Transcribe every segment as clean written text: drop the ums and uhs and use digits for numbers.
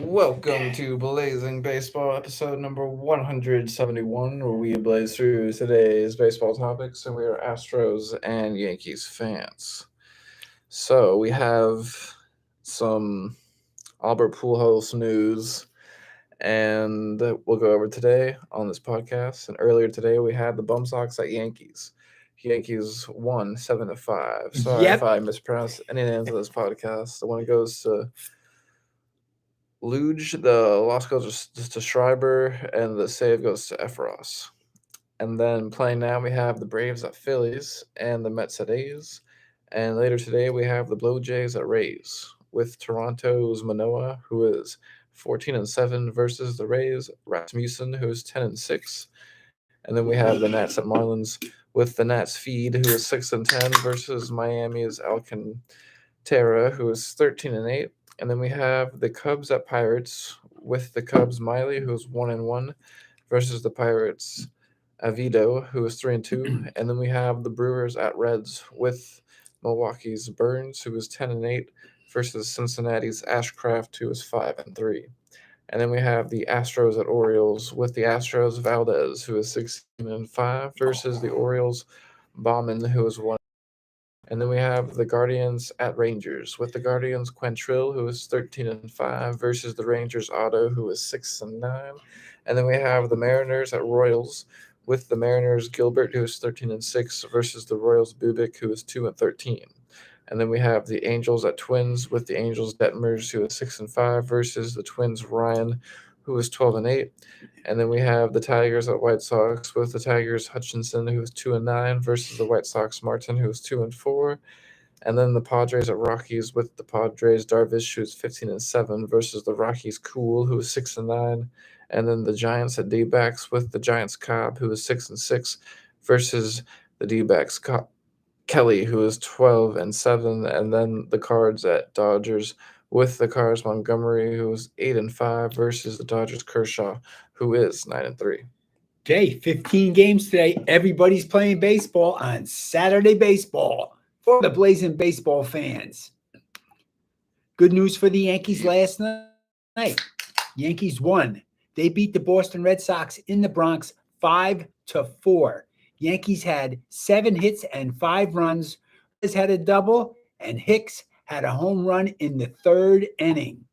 Welcome to Blazing Baseball, episode number 171, where we blaze through today's baseball topics, and we are Astros and Yankees fans. So we have some Albert Pujols news, and we'll go over today on this podcast. And earlier today, we had the Bum Sox at Yankees. Yankees won 7-5. Sorry if Yep. I mispronounced any names of this podcast. The one goes to Luge, the loss goes to Schreiber, and the save goes to Efros. And then playing now, we have the Braves at Phillies and the Mets at A's. And later today, we have the Blue Jays at Rays with Toronto's Manoah, who is 14-7 versus the Rays, Rasmussen, who is 10-6. And then we have the Nats at Marlins with the Nats Feed, who is 6-10 versus Miami's Alcantara, who is 13-8. And then we have the Cubs at Pirates with the Cubs Miley, who is 1-1, versus the Pirates Avido, who is 3-2. And then we have the Brewers at Reds with Milwaukee's Burns, who is 10-8, versus Cincinnati's Ashcraft, who is 5-3. And then we have the Astros at Orioles with the Astros Valdez, who is 16-5, versus the Orioles Bauman, who is 1. And then we have the Guardians at Rangers with the Guardians Quantrill, who is 13-5, versus the Rangers Otto, who is 6-9. And then we have the Mariners at Royals with the Mariners Gilbert, who is 13-6, versus the Royals Bubik, who is 2-13. And then we have the Angels at Twins with the Angels Detmers, who is 6-5, versus the Twins Ryan, who is 12-8. And then we have the Tigers at White Sox with the Tigers Hutchinson, who is 2-9, versus the White Sox Martin, who is 2-4. And then the Padres at Rockies with the Padres Darvish, who is 15-7, versus the Rockies Cool, who is 6-9. And then the Giants at D-backs with the Giants Cobb, who is 6-6, versus the D-backs Kelly, who is 12-7. And then the Cards at Dodgers with the Cards Montgomery, who is 8-5, versus the Dodgers Kershaw, who is 9-3. Okay, 15 games today. Everybody's playing baseball on Saturday Baseball for the Blazing Baseball fans. Good news for the Yankees last night. Yankees won. They beat the Boston Red Sox in the Bronx 5-4. Yankees had 7 hits and 5 runs. Perez had a double, and Hicks had a home run in the third inning.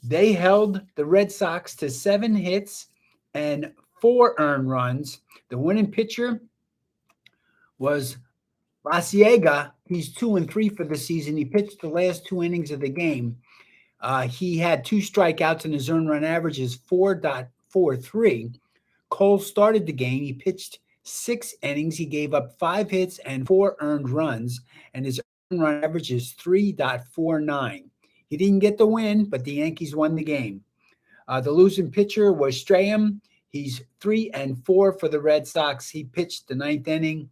They held the Red Sox to 7 hits and 4 earned runs. The winning pitcher was Laciega. He's 2-3 for the season. He pitched the last 2 innings of the game. He had 2 strikeouts, and his earned run average is 4.43. Cole started the game. He pitched 6 innings. He gave up 5 hits and 4 earned runs, and his earned run average is 3.49. He didn't get the win, but the Yankees won the game. The losing pitcher was Strahm. He's 3-4 for the Red Sox. He pitched the 9th inning,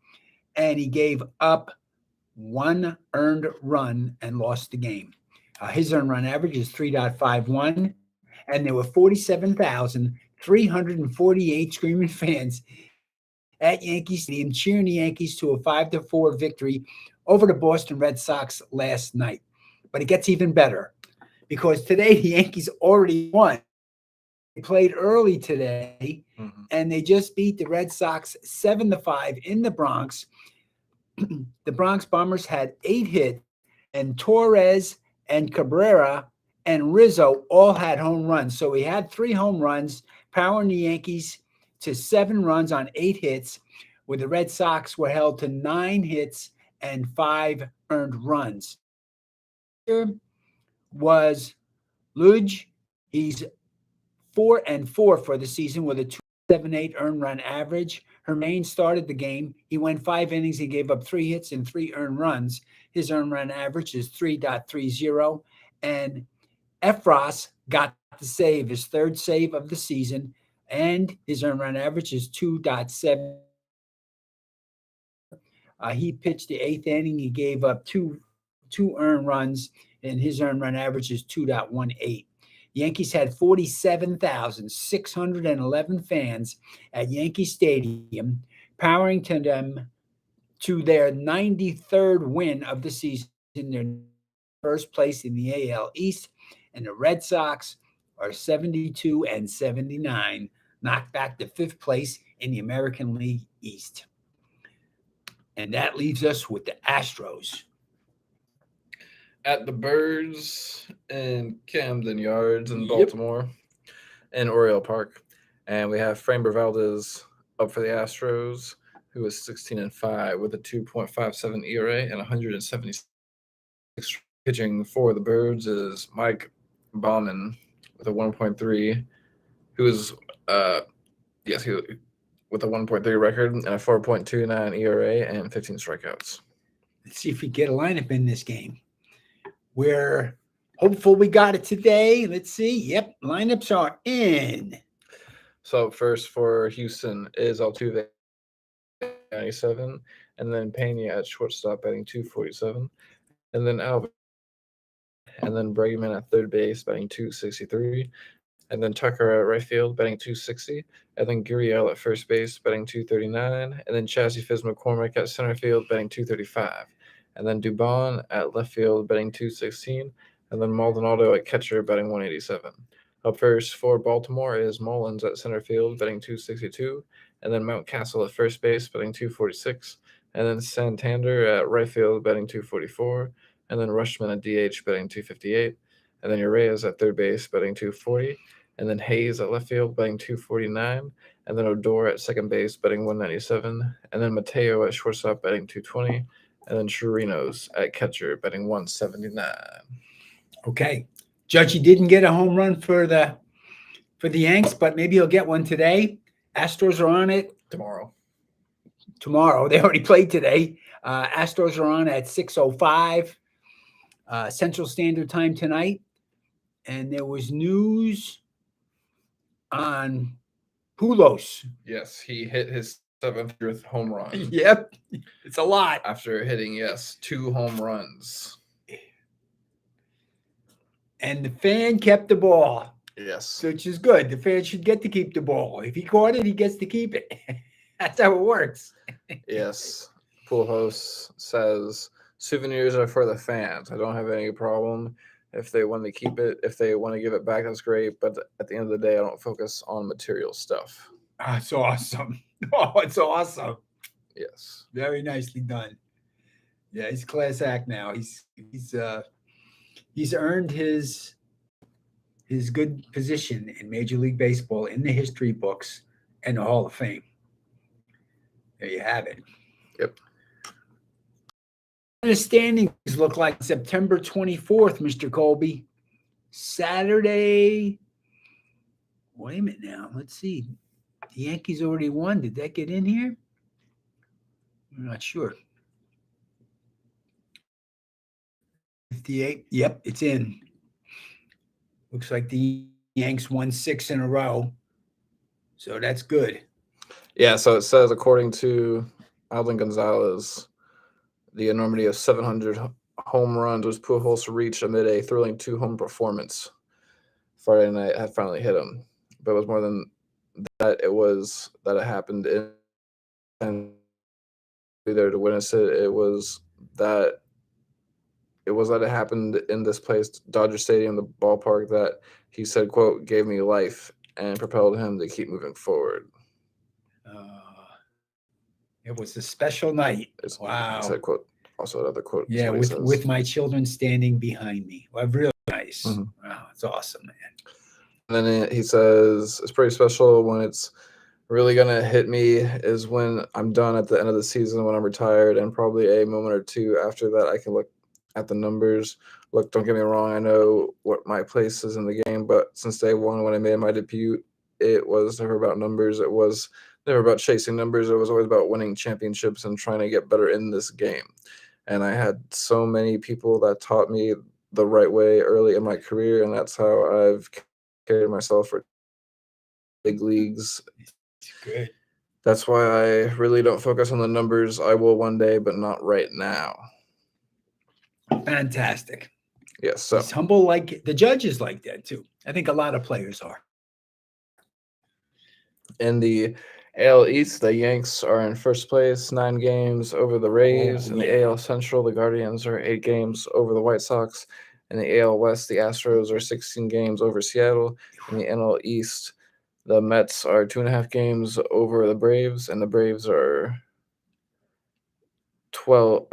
and he gave up 1 earned run and lost the game. His earned run average is 3.51, and there were 47,348 screaming fans at Yankee Stadium cheering the Yankees to a 5-4 victory over the Boston Red Sox last night. But it gets even better because today the Yankees already won. They played early today, and they just beat the Red Sox 7-5 in the Bronx. The Bronx Bombers had 8 hits, and Torres and Cabrera and Rizzo all had home runs. So we had 3 home runs, powering the Yankees to 7 runs on 8 hits, where the Red Sox were held to 9 hits and 5 earned runs. Here was Luge. He's 4-4 for the season with a 2.78 earned run average. Hermain started the game. He went 5 innings. He gave up 3 hits and 3 earned runs. His earned run average is 3.30. And Efros got the save, his 3rd save of the season, and his earned run average is 2.7. He pitched the 8th inning. He gave up two earned runs, and his earned run average is 2.18. Yankees had 47,611 fans at Yankee Stadium, powering to them to their 93rd win of the season. They're first place in the AL East, and the Red Sox are 72 and 79, knocked back to fifth place in the American League East. And that leaves us with the Astros. At the Birds in Camden Yards in Yep. Baltimore, in Oriole Park. And we have Framber Valdez up for the Astros, who is 16-5 with a 2.57 ERA and 176. Pitching for the Birds is Mike Baumann with a 1.3, who is he with a 1.3 record and a 4.29 ERA and 15 strikeouts. Let's see if we get a lineup in this game. We're hopeful we got it today. Let's see. Yep, lineups are in. So first for Houston is Altuve 97, and then Pena at shortstop batting 247, and then Alvin, and then Bregman at third base batting 263, and then Tucker at right field batting 260, and then Gurriel at first base batting 239, and then Chassie Fizz McCormick at center field batting 235, and then Dubon at left field batting 216, and then Maldonado at catcher batting 187. Up first for Baltimore is Mullins at center field batting 262, and then Mountcastle at first base batting 246, and then Santander at right field batting 244, and then Rushman at DH batting 258, and then Urias at third base batting 240, and then Hayes at left field batting 249, and then Odor at second base batting 197, and then Mateo at shortstop batting 220, and then Chirinos at catcher batting 179. Okay. Judgey didn't get a home run for the Yanks, but maybe he'll get one today. Astros are on it Tomorrow. They already played today. Astros are on at 6:05 Central Standard Time tonight. And there was news on Pujols. Yes, he hit his 700th home run. Yep. It's a lot. After hitting, 2 home runs. And the fan kept the ball. Yes. Which is good. The fan should get to keep the ball. If he caught it, he gets to keep it. That's how it works. Yes. Pujols says, souvenirs are for the fans. I don't have any problem. If they want to keep it, if they want to give it back, that's great. But at the end of the day, I don't focus on material stuff. It's awesome. Oh, it's awesome. Yes. Very nicely done. Yeah, he's a class act now. He's earned his good position in Major League Baseball in the history books and the Hall of Fame. There you have it. Yep. The standings look like September 24th, Mr. Colby. Saturday. Wait a minute now. Let's see. The Yankees already won. Did that get in here? I'm not sure. 58. Yep, it's in. Looks like the Yanks won 6 in a row. So that's good. Yeah, so it says, according to Alden Gonzalez, the enormity of 700 home runs was Pujols reached amid a thrilling 2-home performance. Friday night had finally hit him. But it was more than that. It was that it happened and be there to witness it. It was that it happened in this place, Dodger Stadium, the ballpark, that he said, quote, gave me life and propelled him to keep moving forward. It was a special night. Wow. He said, quote, also another quote. Yeah, with my children standing behind me. Well, really nice. Mm-hmm. Wow, it's awesome, man. And then he says, it's pretty special when it's really going to hit me is when I'm done at the end of the season, when I'm retired, and probably a moment or two after that, I can look at the numbers. Look, don't get me wrong, I know what my place is in the game, but since day one when I made my debut, it was never about numbers. It was never about chasing numbers. It was always about winning championships and trying to get better in this game. And I had so many people that taught me the right way early in my career, and that's how I've carried myself for big leagues. Good. That's why I really don't focus on the numbers. I will one day, but not right now. Fantastic. Yes. So he's humble, like the judges like that too. I think a lot of players are. In the AL East, the Yanks are in first place, 9 games over the Rays. In the AL Central, the Guardians are 8 games over the White Sox. In the AL West, the Astros are 16 games over Seattle. In the NL East, the Mets are 2.5 games over the Braves, and the Braves are 12.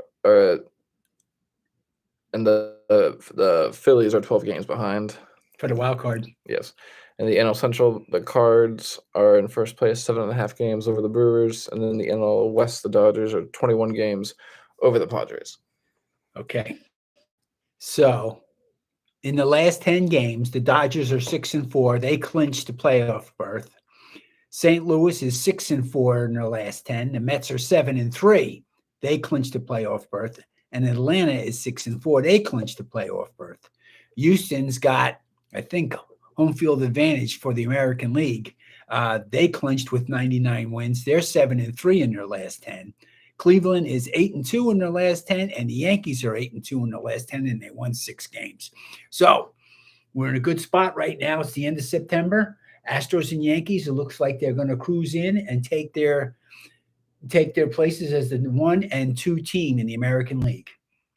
And the Phillies are 12 games behind. For the wild card. Yes. In the NL Central, the Cards are in first place, 7.5 games over the Brewers, and then the NL West, the Dodgers are 21 games over the Padres. Okay. So, in the last 10 games, the Dodgers are 6-4. They clinched the playoff berth. St. Louis is 6-4 in their last 10. The Mets are 7-3. They clinched the playoff berth. And Atlanta is 6-4. They clinched the playoff berth. Houston's got, I think, home field advantage for the American League. They clinched with 99 wins. They're 7-3 in their last 10. Cleveland is 8-2 in their last 10, and the Yankees are 8-2 in their last 10, and they won 6 games. So we're in a good spot right now. It's the end of September. Astros and Yankees, it looks like they're going to cruise in and take their places as the 1 and 2 team in the American League.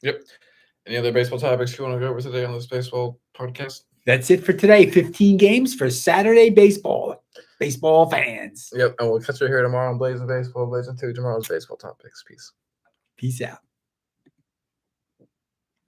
Yep. Any other baseball topics you want to go over today on this baseball podcast? That's it for today. 15 games for Saturday baseball fans. Yep, and we'll catch you here tomorrow on Blazing Baseball, Blazing 2, tomorrow's baseball topics. Peace. Peace out.